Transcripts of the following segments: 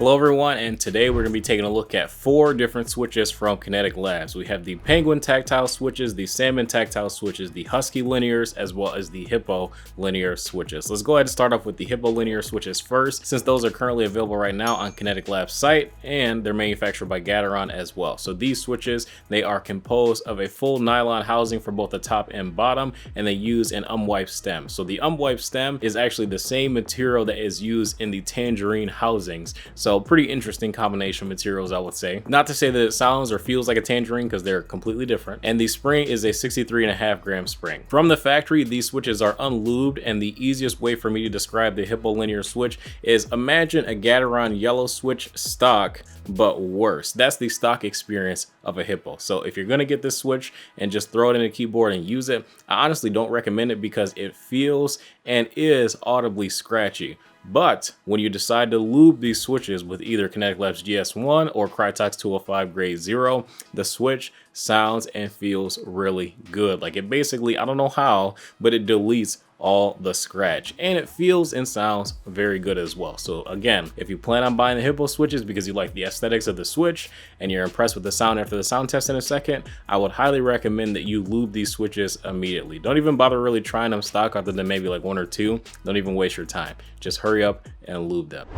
Hello everyone, and today we're going to be taking a look at 4 different switches from Kinetic Labs. We have the Penguin Tactile switches, the Salmon Tactile switches, the Husky linears, as well as the Hippo linear switches. Let's go ahead and start off with the Hippo linear switches first, since those are currently available right now on Kinetic Labs site, and they're manufactured by Gateron as well. So these switches, they are composed of a full nylon housing for both the top and bottom, and they use an unwiped stem. So the unwiped stem is actually the same material that is used in the tangerine housings. So pretty interesting combination of materials, I would say. Not to say that it sounds or feels like a tangerine, because they're completely different. And the spring is a 63.5 gram spring. From the factory, these switches are unlubed, and the easiest way for me to describe the Hippo linear switch is imagine a Gateron yellow switch stock, but worse. That's the stock experience of a Hippo. So if you're gonna get this switch and just throw it in a keyboard and use it, I honestly don't recommend it because it feels and is audibly scratchy. But when you decide to lube these switches with either Kinetic Labs GS1 or Crytox 205 Grade 0, the switch sounds and feels really good. Like it basically, I don't know how, but it deletes all the scratch, and it feels and sounds very good as well. So again, if you plan on buying the Hippo switches because you like the aesthetics of the switch and you're impressed with the sound after the sound test in a second, I would highly recommend that you lube these switches immediately. Don't even bother really trying them stock other than maybe like 1 or 2. Don't even waste your time. Just hurry up and lube them.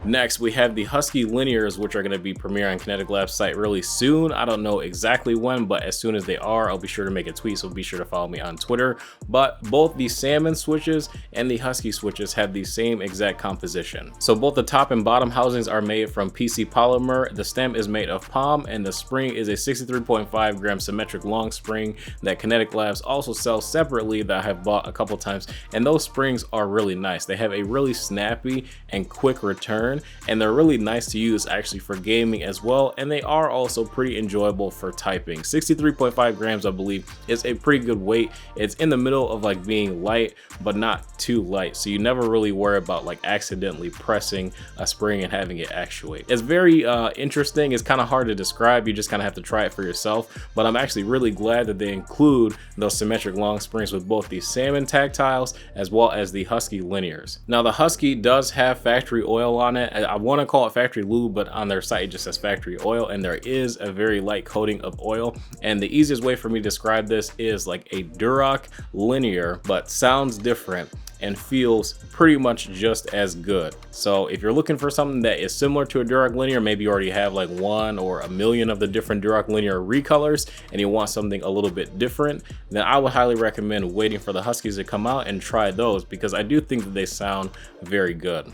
Next, we have the Husky linears, which are going to be premiering on Kinetic Labs site really soon. I don't know exactly when, but as soon as they are, I'll be sure to make a tweet, so be sure to follow me on Twitter. But both the Salmon switches and the Husky switches have the same exact composition. So both the top and bottom housings are made from PC polymer, the stem is made of palm, and the spring is a 63.5 gram symmetric long spring that Kinetic Labs also sells separately that I have bought a couple times, and those springs are really nice. They have a really snappy and quick return, and they're really nice to use actually for gaming as well, and they are also pretty enjoyable for typing. 63.5 grams I believe is a pretty good weight. It's in the middle of like being light but not too light, so you never really worry about like accidentally pressing a spring and having it actuate. It's very interesting. It's kind of hard to describe. You just kind of have to try it for yourself, but I'm actually really glad that they include those symmetric long springs with both the Salmon tactiles as well as the Husky linears. Now the Husky does have factory oil on it. I want to call it factory lube, but on their site it just says factory oil, and there is a very light coating of oil. And the easiest way for me to describe this is like a Duroc linear, but sounds different and feels pretty much just as good. So if you're looking for something that is similar to a Duroc linear, maybe you already have like 1 or a million of the different Duroc linear recolors and you want something a little bit different, then I would highly recommend waiting for the Huskies to come out and try those, because I do think that they sound very good.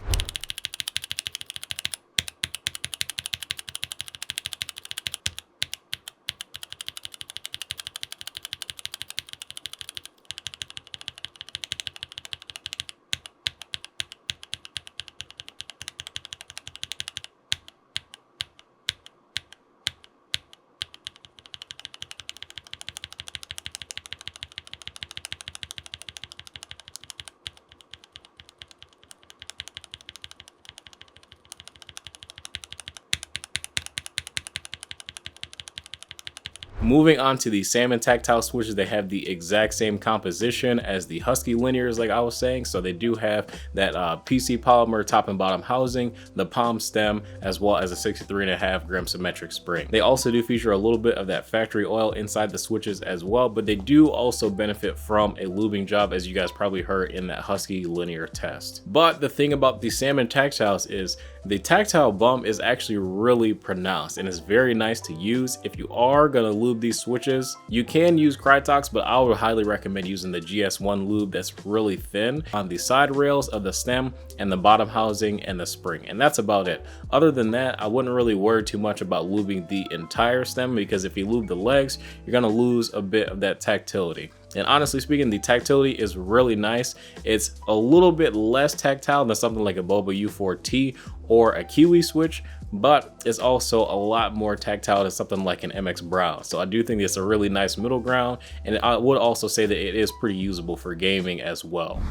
Moving on to the Salmon tactile switches, they have the exact same composition as the Husky linears, like I was saying. So they do have that PC polymer top and bottom housing, the palm stem, as well as a 63.5 gram symmetric spring. They also do feature a little bit of that factory oil inside the switches as well, but they do also benefit from a lubing job, as you guys probably heard in that Husky linear test. But the thing about the Salmon tactiles is the tactile bump is actually really pronounced and it's very nice to use. If you are gonna lube lube these switches, you can use Krytox, but I would highly recommend using the GS1 lube that's really thin on the side rails of the stem and the bottom housing and the spring, and that's about it. Other than that, I wouldn't really worry too much about lubing the entire stem, because if you lube the legs, you're gonna lose a bit of that tactility. And honestly speaking, the tactility is really nice. It's a little bit less tactile than something like a Boba U4T or a Kiwi switch, but it's also a lot more tactile than something like an MX Brown. So I do think it's a really nice middle ground, and I would also say that it is pretty usable for gaming as well.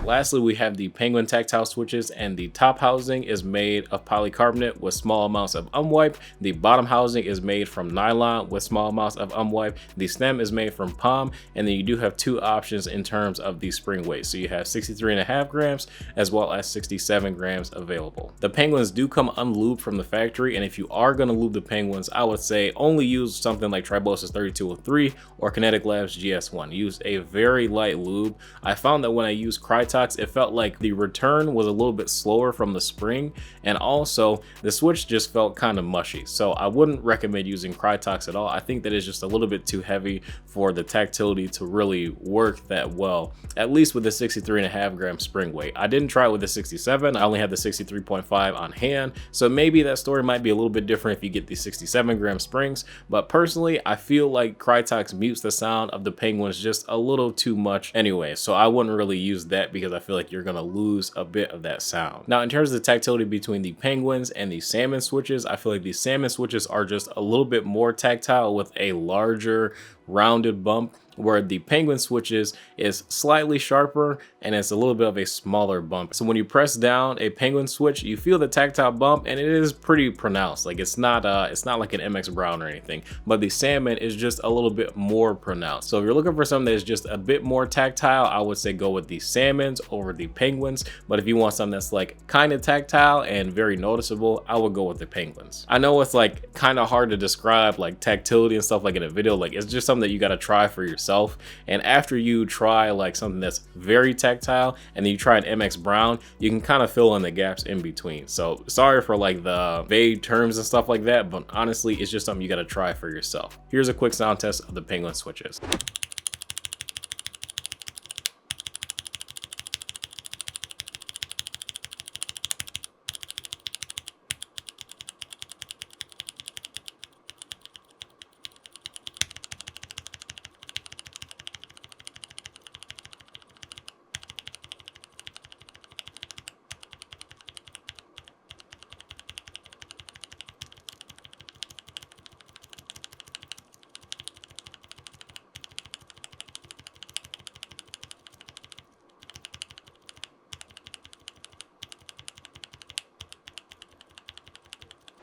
Lastly, we have the Penguin tactile switches, and the top housing is made of polycarbonate with small amounts of umwipe. The bottom housing is made from nylon with small amounts of umwipe. The stem is made from palm, and then you do have two options in terms of the spring weight. So you have 63.5 grams as well as 67 grams available. The Penguins do come unlubed from the factory, and if you are going to lube the Penguins, I would say only use something like Tribosys 3203 or Kinetic Labs GS1. Use a very light lube. I found that when I used Krytox, it felt like the return was a little bit slower from the spring, and also the switch just felt kind of mushy. So I wouldn't recommend using Krytox at all. I think that it's just a little bit too heavy for the tactility to really work that well, at least with the 63.5 gram spring weight. I didn't try it with the 67. I only had the 63.5 on hand, so maybe that story might be a little bit different if you get the 67 gram springs, but personally I feel like Krytox mutes the sound of the Penguins just a little too much anyway, so I wouldn't really use that because I feel like you're gonna lose a bit of that sound. Now, in terms of the tactility between the Penguins and the Salmon switches, I feel like the Salmon switches are just a little bit more tactile with a larger rounded bump, where the Penguin switches is slightly sharper and it's a little bit of a smaller bump. So when you press down a Penguin switch, you feel the tactile bump, and it is pretty pronounced. Like it's not like an MX Brown or anything, but the Salmon is just a little bit more pronounced. So if you're looking for something that is just a bit more tactile, I would say go with the Salmons over the Penguins. But if you want something that's like kind of tactile and very noticeable, I would go with the Penguins. I know it's like kind of hard to describe like tactility and stuff like in a video. Like it's just something that you got to try for yourself. And after you try like something that's very tactile and then you try an MX Brown, you can kind of fill in the gaps in between. So sorry for like the vague terms and stuff like that, but honestly, it's just something you got to try for yourself. Here's a quick sound test of the Penguin switches.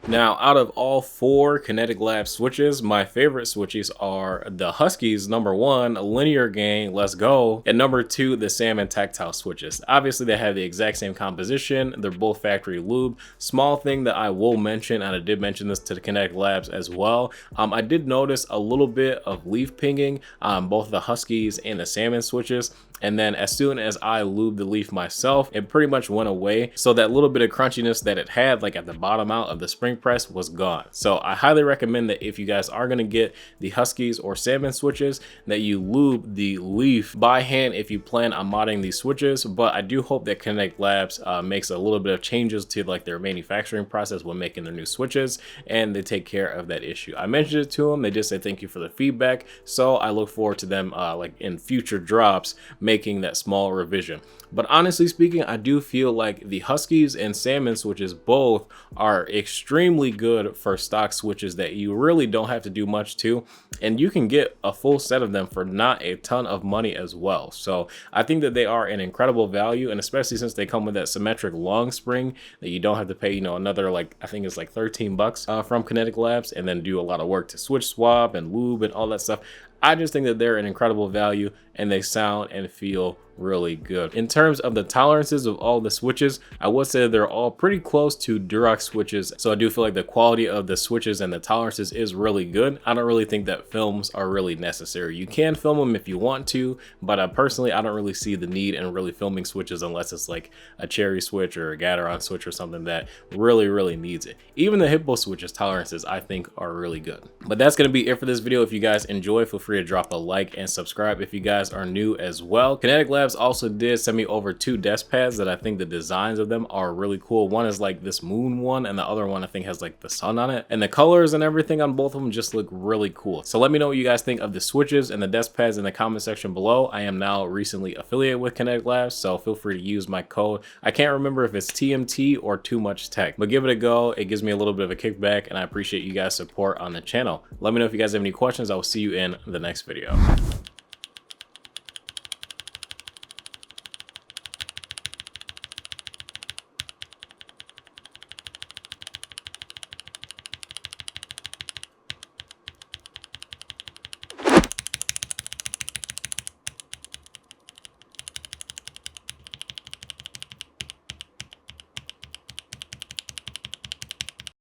Now, out of all four Kinetic Lab switches, my favorite switches are the Huskies, #1, Linear Gang, let's go, and #2, the Salmon Tactile switches. Obviously, they have the exact same composition. They're both factory lube. Small thing that I will mention, and I did mention this to the Kinetic Labs as well, I did notice a little bit of leaf pinging on both the Huskies and the Salmon switches. And then as soon as I lubed the leaf myself, it pretty much went away. So that little bit of crunchiness that it had like at the bottom out of the spring press was gone. So I highly recommend that if you guys are gonna get the Huskies or Salmon switches, that you lube the leaf by hand if you plan on modding these switches. But I do hope that Kinetic Labs makes a little bit of changes to like their manufacturing process when making their new switches, and they take care of that issue. I mentioned it to them, they just said thank you for the feedback. So I look forward to them like in future drops making that small revision. But honestly speaking, I do feel like the Huskies and Salmon switches both are extremely good for stock switches that you really don't have to do much to, and you can get a full set of them for not a ton of money as well. So I think that they are an incredible value, and especially since they come with that symmetric long spring that you don't have to pay, you know, another, like, I think it's like 13 bucks from Kinetic Labs, and then do a lot of work to switch swap and lube and all that stuff. I just think that they're an incredible value, and they sound and feel really good. In terms of the tolerances of all the switches, I would say they're all pretty close to Durox switches, so I do feel like the quality of the switches and the tolerances is really good. I don't really think that films are really necessary. You can film them if you want to, but personally, I don't really see the need in really filming switches unless it's like a cherry switch or a Gateron switch or something that really needs it. Even the Hippo switches tolerances I think are really good. But that's going to be it for this video. If you guys enjoy, feel free to drop a like and subscribe if you guys are new as well. Kinetic Labs also did send me over 2 Deskpads that I think the designs of them are really cool. One is like this moon one, and the other one I think has like the sun on it, and the colors and everything on both of them just look really cool. So let me know what you guys think of the switches and the Deskpads in the comment section below. I am now recently affiliated with Kinetic Labs, so feel free to use my code. I can't remember if it's TMT or Too Much Tech, but give it a go. It gives me a little bit of a kickback, and I appreciate you guys' support on the channel. Let me know if you guys have any questions. I will see you in the next video.